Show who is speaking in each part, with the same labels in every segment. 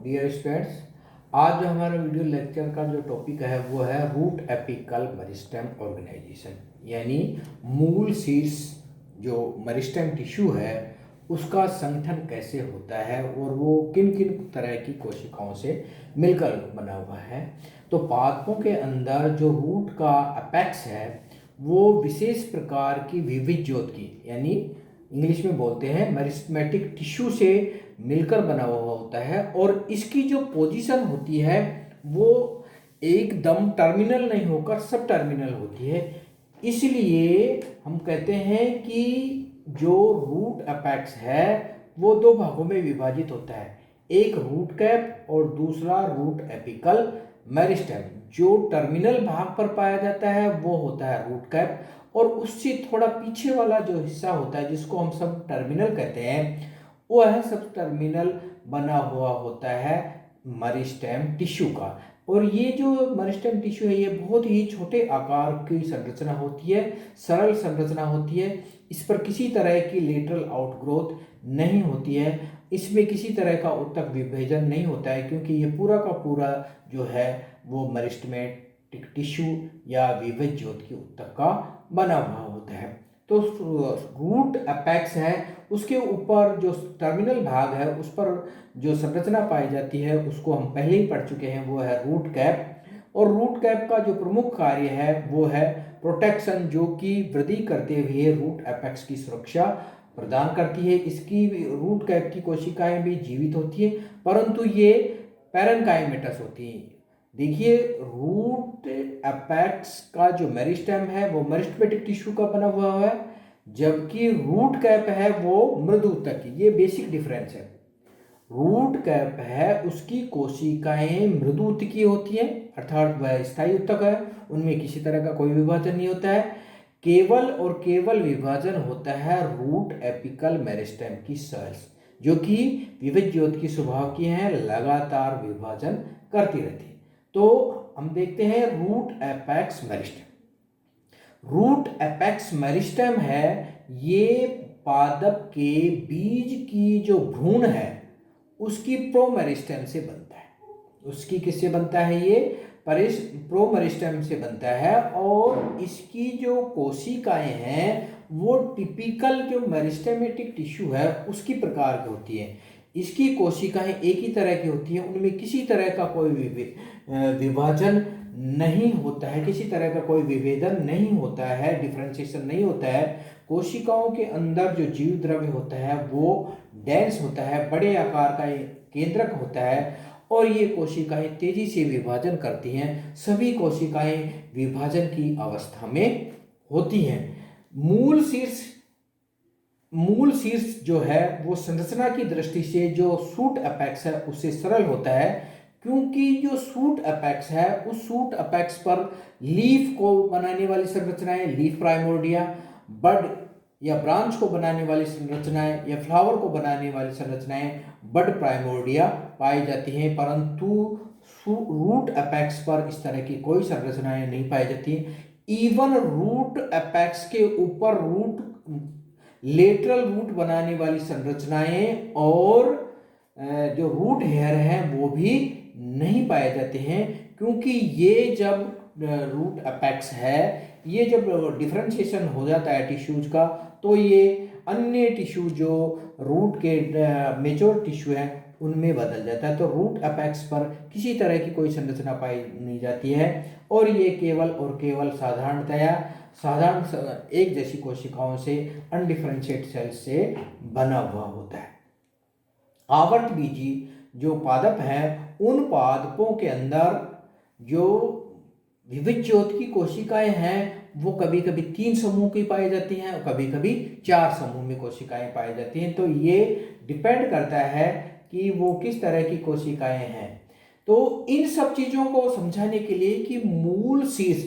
Speaker 1: Dear students, आज जो हमारा वीडियो लेक्चर का जो टॉपिक है वो है रूट एपिकल मेरिस्टेम ऑर्गेनाइजेशन, यानी मूल शीर्ष जो मेरिस्टेम टिश्यू है उसका संगठन कैसे होता है और वो किन किन तरह की कोशिकाओं से मिलकर बना हुआ है। तो पादपों के अंदर जो रूट का अपेक्स है वो विशेष प्रकार की विविध ज्योत की, यानी इंग्लिश में बोलते हैं मेरिस्टेमेटिक टिश्यू से मिलकर बना हुआ होता है, और इसकी जो पोजीशन होती है वो एकदम टर्मिनल नहीं होकर सब टर्मिनल होती है। इसलिए हम कहते हैं कि जो रूट अपेक्स है वो दो भागों में विभाजित होता है, एक रूट कैप और दूसरा रूट एपिकल मेरिस्टेम। जो टर्मिनल भाग पर पाया जाता है वो होता है रूट कैप, और उससे थोड़ा पीछे वाला जो हिस्सा होता है जिसको हम सब टर्मिनल कहते हैं वो है सब टर्मिनल बना हुआ होता है मेरिस्टेम टिश्यू का। और ये जो मेरिस्टेम टिश्यू है ये बहुत ही छोटे आकार की संरचना होती है, सरल संरचना होती है। इस पर किसी तरह की लेटरल आउटग्रोथ नहीं होती है, इसमें किसी तरह का उत्तक विभेदन नहीं होता है, क्योंकि ये पूरा का पूरा जो है वो मेरिस्टेमेटिक टिश्यू या विविध ज्योत की उत्तक का बना हुआ होता है। तो रूट अपेक्स है उसके ऊपर जो टर्मिनल भाग है उस पर जो संरचना पाई जाती है उसको हम पहले ही पढ़ चुके हैं, वो है रूट कैप। और रूट कैप का जो प्रमुख कार्य है वो है प्रोटेक्शन, जो कि वृद्धि करते हुए रूट अपेक्स की सुरक्षा प्रदान करती है। इसकी रूट कैप की कोशिकाएं भी जीवित होती है, परंतु ये पैरेन्काइमेटस होती हैं। देखिए, रूट अपेक्स का जो मेरिस्टेम है वो मेरिस्टेमेटिक टिश्यू का बना हुआ है, जबकि रूट कैप है वो मृदु उत्तक की। ये बेसिक डिफरेंस है। रूट कैप है उसकी कोशिकाएं मृदु उत्तकीय होती हैं, अर्थात वह स्थायी उत्तक है, उनमें किसी तरह का कोई विभाजन नहीं होता है। केवल और केवल विभाजन होता है रूट एपिकल मेरिस्टेम की सेल्स, जो कि विविध ज्योत की स्वभाव की हैं, लगातार विभाजन करती रहती है। तो हम देखते हैं root apex meristem. Root apex meristem है ये पादप के बीज की जो भ्रूण है उसकी प्रोमेरिस्टेम से बनता है। उसकी किससे बनता है? ये प्रोमेरिस्टेम से बनता है, और इसकी जो कोशिकाएं हैं वो टिपिकल जो मेरिस्टेमेटिक टिश्यू है उसकी प्रकार की होती है। इसकी कोशिकाएं एक ही तरह की होती हैं, उनमें किसी तरह का कोई विभाजन नहीं होता है, किसी तरह का कोई विभेदन नहीं होता है, डिफरेंशिएशन नहीं होता है। कोशिकाओं के अंदर जो जीव द्रव्य होता है वो डेंस होता है, बड़े आकार का केंद्रक होता है, और ये कोशिकाएं तेजी से विभाजन करती हैं। सभी कोशिकाएं विभाजन की अवस्था में होती हैं। मूल शीर्ष जो है वो संरचना की दृष्टि से जो सूट अपेक्स है उससे सरल होता है, क्योंकि जो सूट अपेक्स है उस सूट अपेक्स पर लीफ को बनाने वाली संरचनाएं लीफ प्राइमोर्डिया, बड या ब्रांच को बनाने वाली संरचनाएं या फ्लावर को बनाने वाली संरचनाएं बड प्राइमोर्डिया पाई जाती हैं, परंतु रूट अपेक्स पर इस तरह की कोई संरचनाएं नहीं पाई जाती। इवन रूट अपेक्स के ऊपर लेटरल रूट बनाने वाली संरचनाएं और जो रूट हेयर है वो भी नहीं पाए जाते हैं, क्योंकि ये जब रूट अपेक्स है ये जब डिफरेंशिएशन हो जाता है टिश्यूज का तो ये अन्य टिश्यू जो रूट के मेच्योर टिश्यू है उनमें बदल जाता है। तो रूट अपेक्स पर किसी तरह की कोई संरचना पाई नहीं जाती है, और ये केवल और केवल साधारण एक जैसी कोशिकाओं से अनडिफरेंशिएट सेल्स से बना हुआ होता है। आवर्त बीजी जो पादप हैं उन पादपों के अंदर जो विविध ज्योत की कोशिकाएं हैं वो कभी कभी 3 समूह की पाई जाती हैं और कभी कभी 4 समूह में कोशिकाएं पाई जाती हैं। तो ये डिपेंड करता है कि वो किस तरह की कोशिकाएं हैं। तो इन सब चीजों को समझाने के लिए कि मूल शीर्ष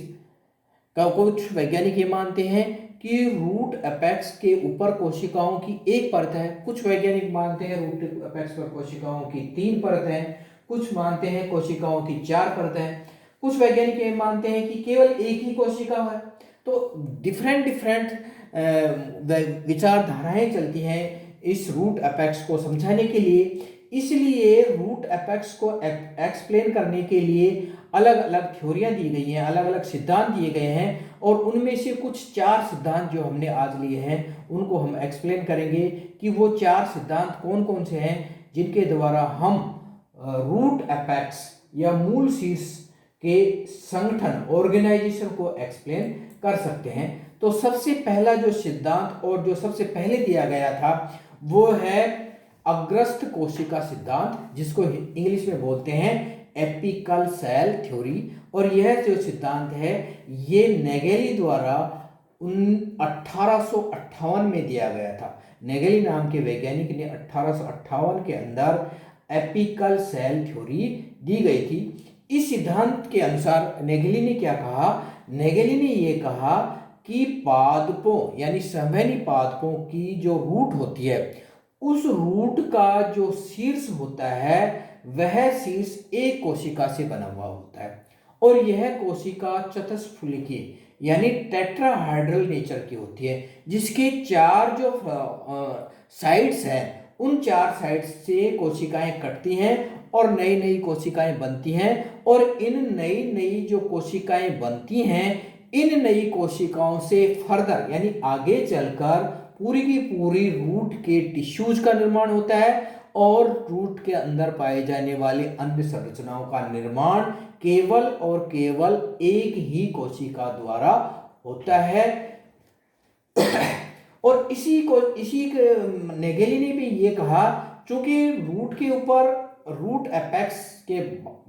Speaker 1: का कुछ वैज्ञानिक ये मानते हैं कि रूट अपेक्स के ऊपर कोशिकाओं की एक परत है, कुछ वैज्ञानिक मानते हैं रूट अपेक्स पर कोशिकाओं की 3 परत है, कुछ मानते हैं कोशिकाओं की 4 परत है, कुछ वैज्ञानिक ये मानते हैं कि केवल एक ही कोशिका है। तो डिफरेंट विचारधाराएं चलती हैं इस रूट अपेक्स को समझाने के लिए इसलिए रूट एपेक्स को एक्सप्लेन करने के लिए अलग अलग थ्योरियां दी गई हैं, अलग अलग सिद्धांत दिए गए हैं, और उनमें से कुछ 4 सिद्धांत जो हमने आज लिए हैं उनको हम एक्सप्लेन करेंगे कि वो 4 सिद्धांत कौन कौन से हैं जिनके द्वारा हम रूट एपेक्स या मूल शीर्ष के संगठन ऑर्गेनाइजेशन को एक्सप्लेन कर सकते हैं। तो सबसे पहला जो सिद्धांत और जो सबसे पहले दिया गया था वो है अग्रस्त कोशिका सिद्धांत, जिसको इंग्लिश में बोलते हैं एपिकल सेल थ्योरी। और यह जो सिद्धांत है ये नेगेली द्वारा 1858 में दिया गया था। नेगेली नाम के वैज्ञानिक ने 1858 के अंदर एपिकल सेल थ्योरी दी गई थी। इस सिद्धांत के अनुसार नेगेली ने क्या कहा? नेगेली ने यह कहा कि पादपों यानी संवहनी पादपों की जो रूट होती है उस रूट का जो शीर्ष होता है वह शीर्ष एक कोशिका से बना हुआ होता है, और यह कोशिका चतुष्फलकीय यानी टेट्राहाइड्रल नेचर की होती है, जिसके 4 जो साइड्स हैं उन 4 साइड्स से कोशिकाएं कटती हैं और नई नई कोशिकाएं बनती हैं, और इन नई नई जो कोशिकाएं बनती हैं इन नई कोशिकाओं से फर्दर यानी आगे चलकर पूरी की पूरी रूट के टिश्यूज का निर्माण होता है, और रूट के अंदर पाए जाने वाले अन्य संरचनाओं का निर्माण केवल और केवल एक ही कोशिका द्वारा होता है। और इसी नेगेली ने भी ये कहा, चूंकि रूट के ऊपर रूट एपेक्स के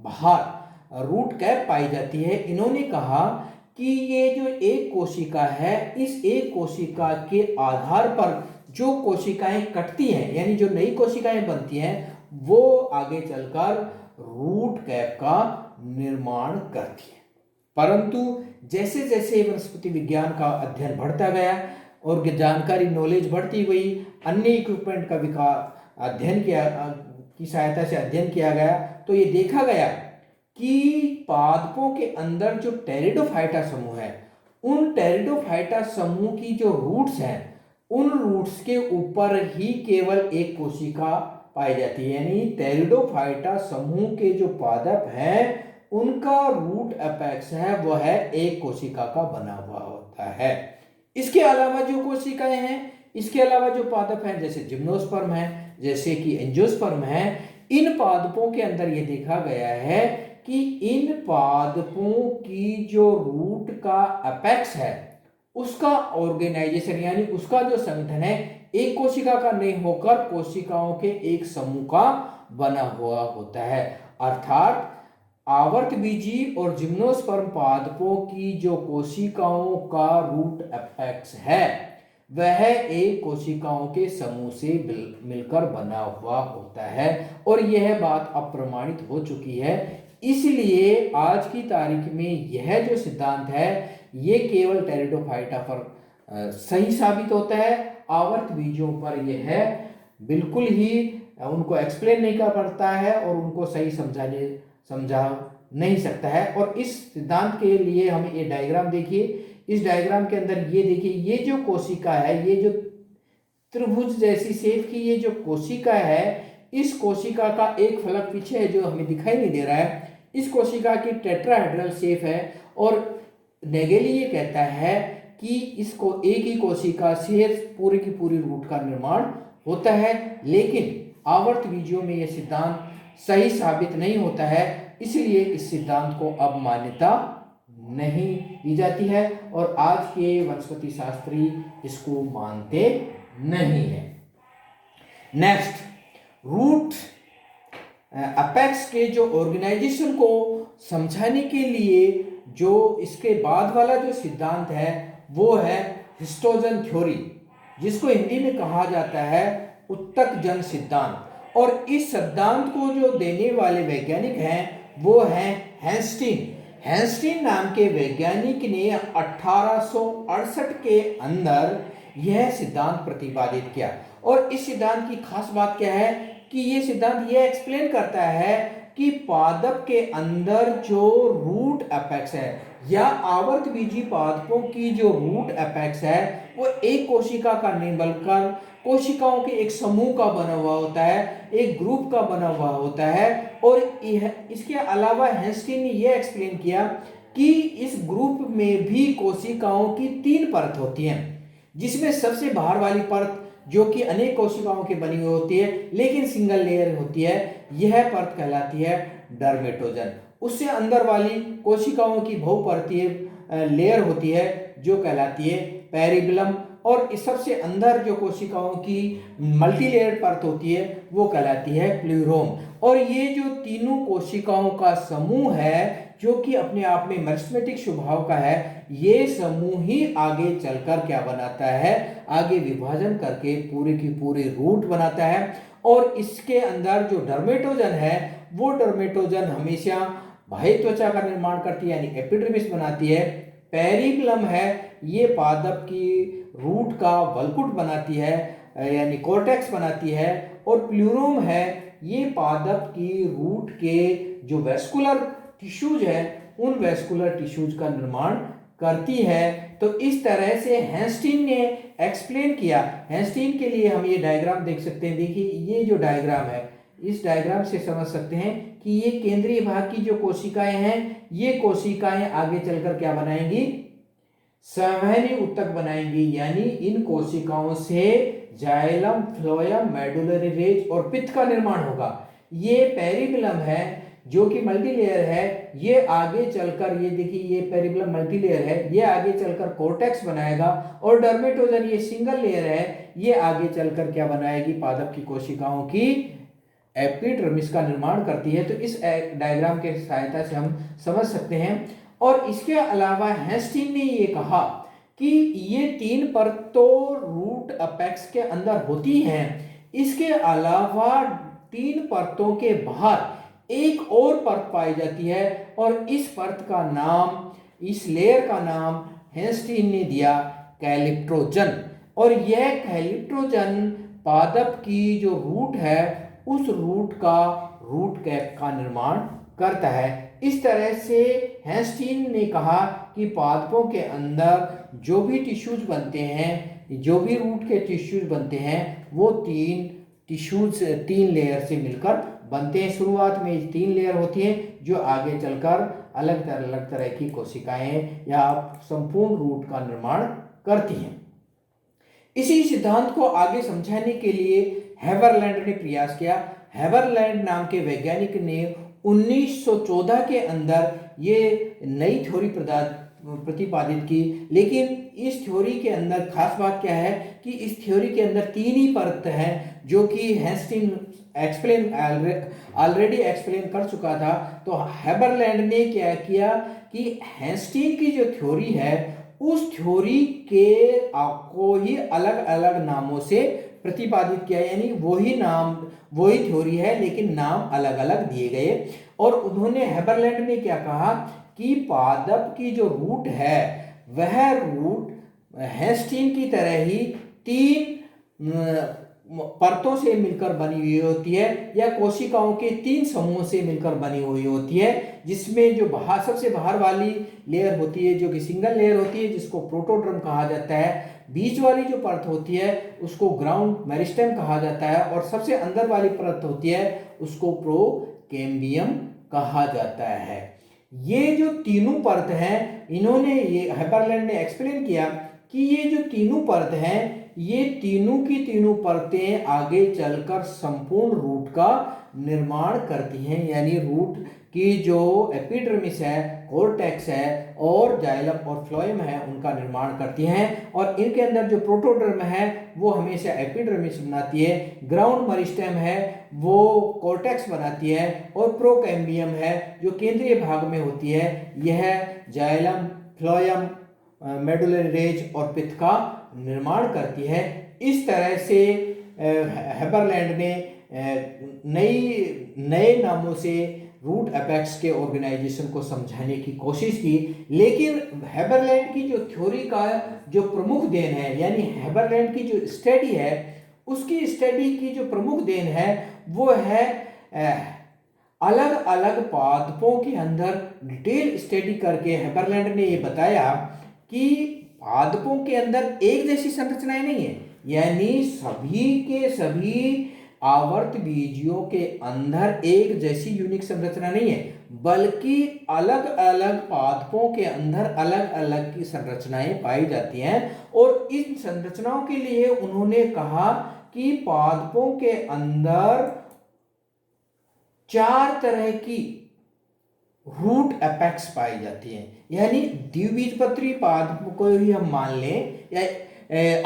Speaker 1: बाहर रूट कैप पाई जाती है, इन्होंने कहा कि ये जो एक कोशिका है इस एक कोशिका के आधार पर जो कोशिकाएं कटती हैं यानी जो नई कोशिकाएं बनती हैं वो आगे चलकर रूट कैप का निर्माण करती है। परंतु जैसे जैसे वनस्पति विज्ञान का अध्ययन बढ़ता गया और जानकारी नॉलेज बढ़ती गई, अन्य इक्विपमेंट का विकास अध्ययन किया की सहायता से अध्ययन किया गया, तो ये देखा गया कि पादपों के अंदर जो टेरिडोफाइटा समूह है उन टेरिडोफाइटा समूह की जो रूट्स हैं उन रूट्स के ऊपर ही केवल एक कोशिका पाई जाती है, यानी टेरिडोफाइटा समूह के जो पादप हैं उनका रूट एपेक्स है वह एक कोशिका का बना हुआ होता है। इसके अलावा जो कोशिकाएं हैं, इसके अलावा जो पादप हैं जैसे जिम्नोस्पर्म है, जैसे कि एंजियोस्पर्म है, इन पादपों के अंदर ये देखा गया है कि इन पादपों की जो रूट का एपेक्स है उसका ऑर्गेनाइजेशन यानी उसका जो संगठन है एक कोशिका का नहीं होकर कोशिकाओं के एक समूह का बना हुआ होता है। अर्थात आवर्तबीजी और जिम्नोस्पर्म पादपों की जो कोशिकाओं का रूट एपेक्स है वह एक कोशिकाओं के समूह से मिलकर बना हुआ होता है, और यह बात अप्रमाणित हो चुकी है। इसलिए आज की तारीख में यह जो सिद्धांत है ये केवल टेरिडोफाइटा पर सही साबित होता है, आवर्त बीजों पर यह बिल्कुल ही उनको एक्सप्लेन नहीं कर पाता है और उनको सही समझा नहीं सकता है। और इस सिद्धांत के लिए हमें ये डायग्राम देखिए, इस डायग्राम के अंदर ये देखिए, ये जो कोशिका है, ये जो त्रिभुज जैसी शेप की ये जो कोशिका है, इस कोशिका का एक फलक पीछे है जो हमें दिखाई नहीं दे रहा है। इस कोशिका की टेट्राहेड्रल शेप है, और नेगेली ये कहता है कि इसको एक ही कोशिका से पूरी की पूरी रूट का निर्माण होता है, लेकिन आवर्त बीजों में यह सिद्धांत सही साबित नहीं होता है, इसलिए इस सिद्धांत को अब मान्यता नहीं दी जाती है और आज के वनस्पति शास्त्री इसको मानते नहीं है। नेक्स्ट, रूट एपेक्स के जो ऑर्गेनाइजेशन को समझाने के लिए जो इसके बाद वाला जो सिद्धांत है वो है हिस्टोजन थ्योरी, जिसको हिंदी में कहा जाता है उत्तक जन सिद्धांत। और इस सिद्धांत को जो देने वाले वैज्ञानिक हैं वो हैं हैंस्टीन। हैंस्टीन नाम के वैज्ञानिक ने 1868 के अंदर यह सिद्धांत प्रतिपादित किया। और इस सिद्धांत की खास बात क्या है कि यह सिद्धांत यह एक्सप्लेन करता है कि पादप के अंदर जो रूट एपेक्स है या आवर्तबीजी पादपों की जो रूट एपेक्स है वो एक कोशिका का नहीं बल्कि कोशिकाओं के एक समूह का बना हुआ होता है, एक ग्रुप का बना हुआ होता है। और इसके अलावा हेंस्टीन ने यह एक्सप्लेन किया कि इस ग्रुप में भी कोशिकाओं की 3 परत होती हैं, जिसमें सबसे बाहर वाली परत जो कि अनेक कोशिकाओं की बनी हुई होती है लेकिन सिंगल लेयर होती है, यह परत कहलाती है डर्मेटोजन। उससे अंदर वाली कोशिकाओं की बहुपरतीय लेयर होती है जो कहलाती है पेरिबलम। और इस सबसे अंदर जो कोशिकाओं की मल्टीलेयर परत होती है वो कहलाती है प्लूरोम। और ये जो तीनों कोशिकाओं का समूह है जो कि अपने आप में मेरिस्टेमेटिक स्वभाव का है, ये समूह ही आगे चलकर क्या बनाता है, आगे विभाजन करके पूरे की पूरी रूट बनाता है। और इसके अंदर जो डर्मेटोजन है वो डर्मेटोजन हमेशा बाह्य त्वचा का निर्माण करती है यानी एपिडर्मिस बनाती है। पेरिबलम है ये पादप की रूट का वल्कुट बनाती है यानी कॉर्टेक्स बनाती है। और प्लूरोम है ये पादप की रूट के जो वेस्कुलर टिश्यूज है उन वेस्कुलर टिश्यूज का निर्माण करती है। तो इस तरह से हेंस्टीन ने एक्सप्लेन किया। हेंस्टीन के लिए हम ये डायग्राम देख सकते हैं। देखिए ये जो डायग्राम है, इस डायग्राम से समझ सकते हैं कि ये केंद्रीय भाग की जो कोशिकाएं हैं, ये कोशिकाएं आगे चलकर क्या बनाएंगी, संवहनी ऊतक बनाएंगी। यानी इन कोशिकाओं से जाइलम, फ्लोएम, मेडुलरी रेज और पित्त का निर्माण होगा। ये पेरिबलम है जो कि मल्टीलेयर है, ये आगे चलकर, ये देखिए ये पेरिबलम मल्टीलेयर है, ये आगे चलकर कॉर्टेक्स बनाएगा। और डर्मेटोजन ये सिंगल लेयर है, ये आगे चलकर क्या बनाएगी, पादप की कोशिकाओं की एपिडर्मिस का निर्माण करती है। तो इस डायग्राम के सहायता से हम समझ सकते हैं। और इसके अलावा हेंस्टीन ने ये कहा कि ये 3 परतों रूट अपेक्स के अंदर होती हैं। इसके अलावा 3 परतों के बाहर एक और परत पाई जाती है और इस परत का नाम, इस लेयर का नाम हेंस्टीन ने दिया कैलिप्ट्रोजन। और यह कैलिप्ट्रोजन पादप की जो रूट है उस रूट का रूट कैप का निर्माण करता है। इस तरह से हेंस्टीन ने कहा कि पादपों के अंदर जो भी टिश्यूज बनते हैं, जो भी रूट के टिश्यूज बनते हैं, वो 3 लेयर से मिलकर बनते हैं। शुरुआत में 3 लेयर होती हैं जो आगे चलकर अलग तरह की कोशिकाएं या संपूर्ण रूट का निर्माण करती हैं। इसी सिद्धांत को आगे समझाने के लिए हेबरलैंड ने प्रयास किया। हेबरलैंड नाम के वैज्ञानिक ने 1914 के अंदर ये नई थ्योरी प्रतिपादित की। लेकिन इस थ्योरी के अंदर खास बात क्या है कि इस थ्योरी के अंदर 3 ही परत हैं जो कि हेंस्टीन ऑलरेडी एक्सप्लेन कर चुका था। तो हेबरलैंड ने क्या किया कि हेंस्टीन की जो थ्योरी है उस थ्योरी के आपको ही अलग अलग नामों से प्रतिपादित किया, यानी वही नाम, वही थ्योरी है लेकिन नाम अलग अलग दिए गए। और उन्होंने हेबरलैंड ने क्या कहा कि पादप की जो रूट है वह रूट हेंस्टीन की तरह ही 3 परतों से मिलकर बनी हुई होती है या कोशिकाओं के 3 समूहों से मिलकर बनी हुई होती है, जिसमें जो सबसे बाहर वाली लेयर होती है जो कि सिंगल लेयर होती है जिसको प्रोटोड्रम कहा जाता है, बीच वाली जो परत होती है उसको ग्राउंड मेरिस्टेम कहा जाता है और सबसे अंदर वाली परत होती है उसको प्रोकेम्बियम कहा जाता है। ये जो तीनों परत हैं, इन्होंने ये हेबरलैंड ने एक्सप्लेन किया कि ये जो तीनों परत हैं, ये तीनों की तीनों परतें आगे चलकर संपूर्ण रूट का निर्माण करती हैं। यानी रूट की जो एपिडर्मिस है, कॉर्टेक्स है और जाइलम और फ्लोएम है उनका निर्माण करती हैं। और इनके अंदर जो प्रोटोडर्म है वो हमेशा एपिडर्मिस बनाती है, ग्राउंड मेरिस्टेम है वो कॉर्टेक्स बनाती है और प्रोकैम्बियम है जो केंद्रीय भाग में होती है, यह जाइलम, फ्लोएम, मेडुलरी रेज और पित्त का निर्माण करती है। इस तरह से हेबरलैंड ने नए नामों से रूट अपेक्स के ऑर्गेनाइजेशन को समझाने की कोशिश की। लेकिन हेबरलैंड की जो थ्योरी का जो प्रमुख देन है, यानी हेबरलैंड की जो स्टडी है उसकी स्टडी की जो प्रमुख देन है वो है अलग अलग पादपों के अंदर डिटेल स्टडी करके हेबरलैंड ने ये बताया कि पादपों के अंदर एक जैसी संरचनाएं नहीं है, यानी सभी के सभी आवर्त बीजियों के अंदर एक जैसी यूनिक संरचना नहीं है, बल्कि अलग अलग पादपों के अंदर अलग अलग की संरचनाएं पाई जाती हैं। और इन संरचनाओं के लिए उन्होंने कहा कि पादपों के अंदर 4 तरह की रूट एपेक्स पाई जाती हैं। यानी द्विबीजपत्री पादप को ही हम मान लें या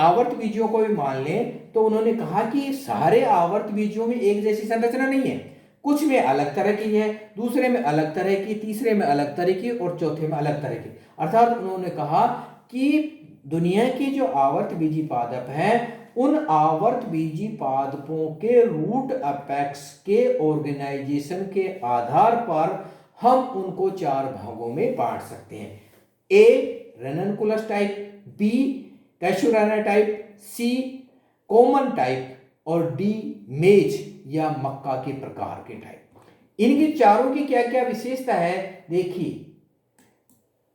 Speaker 1: आवर्त बीजों को भी मान लें, तो उन्होंने कहा कि सारे आवर्त बीजों में एक जैसी संरचना नहीं है, कुछ में अलग तरह की है, दूसरे में अलग तरह की, तीसरे में अलग तरह की और चौथे में अलग तरह की। अर्थात उन्होंने कहा कि दुनिया की जो आवर्त बीजी पादप हैं, उन आवर्त बीजी पादपों के रूट अपेक्स के ऑर्गेनाइजेशन के आधार पर हम उनको 4 भागों में बांट सकते हैं। ए रेननकुलस टाइप, बी कैशुराना टाइप, सी कॉमन टाइप और डी मेज या मक्का के प्रकार के टाइप। इनकी चारों की क्या क्या विशेषता है देखिए।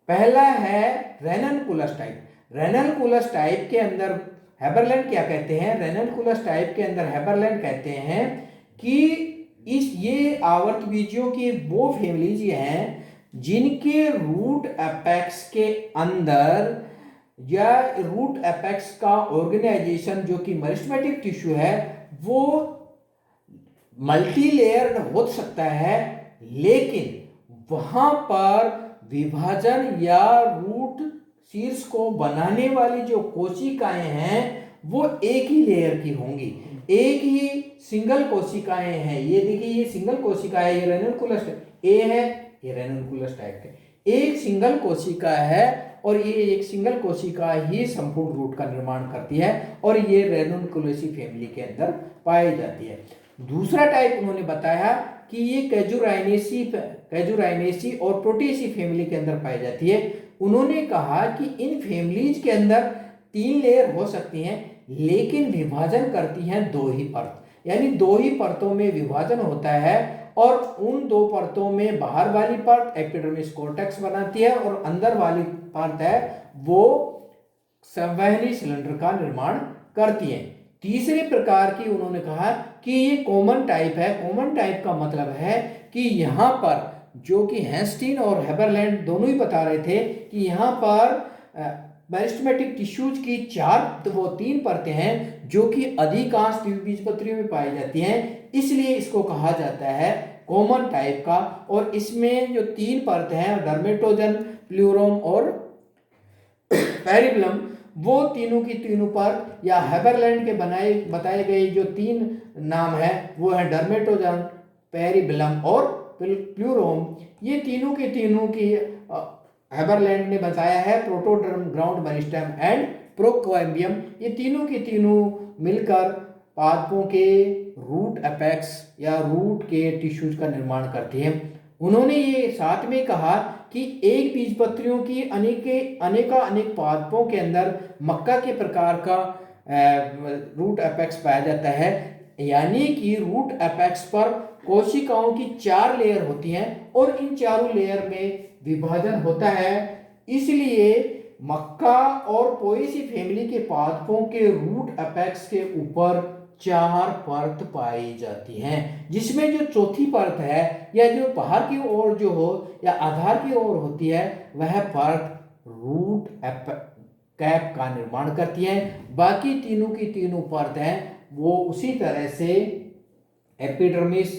Speaker 1: पहला है रेननकुलस टाइप। रेननकुलस टाइप के अंदर हेबरलैंड क्या कहते हैं, रेननकुलस टाइप के अंदर हेबरलैंड कहते हैं कि ये आवर्त बीजियों की वो फैमिलीज हैं जिनके रूट एपेक्स के अंदर या रूट एपेक्स का ऑर्गेनाइजेशन जो कि मेरिस्टेमेटिक टिश्यू है वो मल्टी लेयर्ड हो सकता है, लेकिन वहां पर विभाजन या रूट शीर्ष को बनाने वाली जो कोशिकाएं हैं वो एक ही लेयर की होंगी, एक ही सिंगल कोशिकाएं हैं। ये देखिए, ये सिंगल कोशिका है, ये रेननकुलस ए है, ये रेननकुलस टाइप के एक सिंगल कोशिका है और ये एक सिंगल कोशिका ही संपूर्ण रूट का निर्माण करती है और ये रेननकुलेसी फैमिली के अंदर पाई जाती है। दूसरा टाइप उन्होंने बताया कि ये कैजुराइनेसी और प्रोटेसी फैमिली के अंदर पाई जाती है। उन्होंने कहा कि इन फैमिलीज के अंदर 3 लेयर हो सकती हैं, लेकिन विभाजन करती हैं 2 ही परत, यानी 2 ही परतों में विभाजन होता है और उन 2 परतों में बाहर वाली परत एपिडर्मिस कोर्टेक्स बनाती है और अंदर वाली परत है वो संवहनी सिलेंडर का निर्माण करती है। तीसरे प्रकार की उन्होंने कहा कि ये कॉमन टाइप है। कॉमन टाइप का मतलब है कि यहाँ पर जो कि हैंस्टीन और हेबरलैंड दोनों ही बता रहे थे कि यहाँ पर मेरिस्टेमेटिक टिश्यूज की 3 परतें हैं जो कि अधिकांश द्विबीजपत्रियों में पाई जाती हैं, इसलिए इसको कहा जाता है कॉमन टाइप का। और इसमें जो 3 परतें हैं डर्मेटोजन, प्लूरोम और पेरिबलम, वो तीनों की तीनों पर या हेबरलैंड के बताए गए जो 3 नाम है वो है डर्मेटोजन, पेरिबलम और प्लूरोम। ये तीनों के तीनों की हेबरलैंड ने बताया है protoderm, ground meristem and procambium. ये तीनों के तीनों मिलकर पादपों के रूट एपेक्स या रूट के टिश्यूज का निर्माण करती हैं। उन्होंने ये साथ में कहा कि एक बीजपत्रियों की अनेक पादपों के अंदर मक्का के प्रकार का रूट एपेक्स पाया जाता है, यानी कि रूट एपेक्स पर कोशिकाओं की 4 लेयर होती हैं और इन चारों लेयर में विभाजन होता है। इसलिए मक्का और पोएसी फैमिली के पादपों के रूट एपेक्स के ऊपर 4 परत पाई जाती हैं, जिसमें जो चौथी परत है या जो बाहर की ओर जो हो या आधार की ओर होती है वह परत रूट कैप का निर्माण करती है। बाकी तीनों की तीनों परत हैं वो उसी तरह से एपिडर्मिस,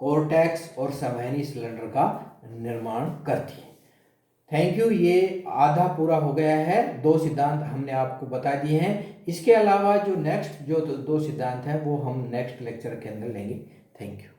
Speaker 1: कोर्टेक्स और संवहनी सिलेंडर का निर्माण करती है। Thank you. ये आधा पूरा हो गया है। 2 सिद्धांत हमने आपको बता दिए हैं। इसके अलावा जो नेक्स्ट जो 2 सिद्धांत हैं वो हम नेक्स्ट लेक्चर के अंदर लेंगे। Thank you.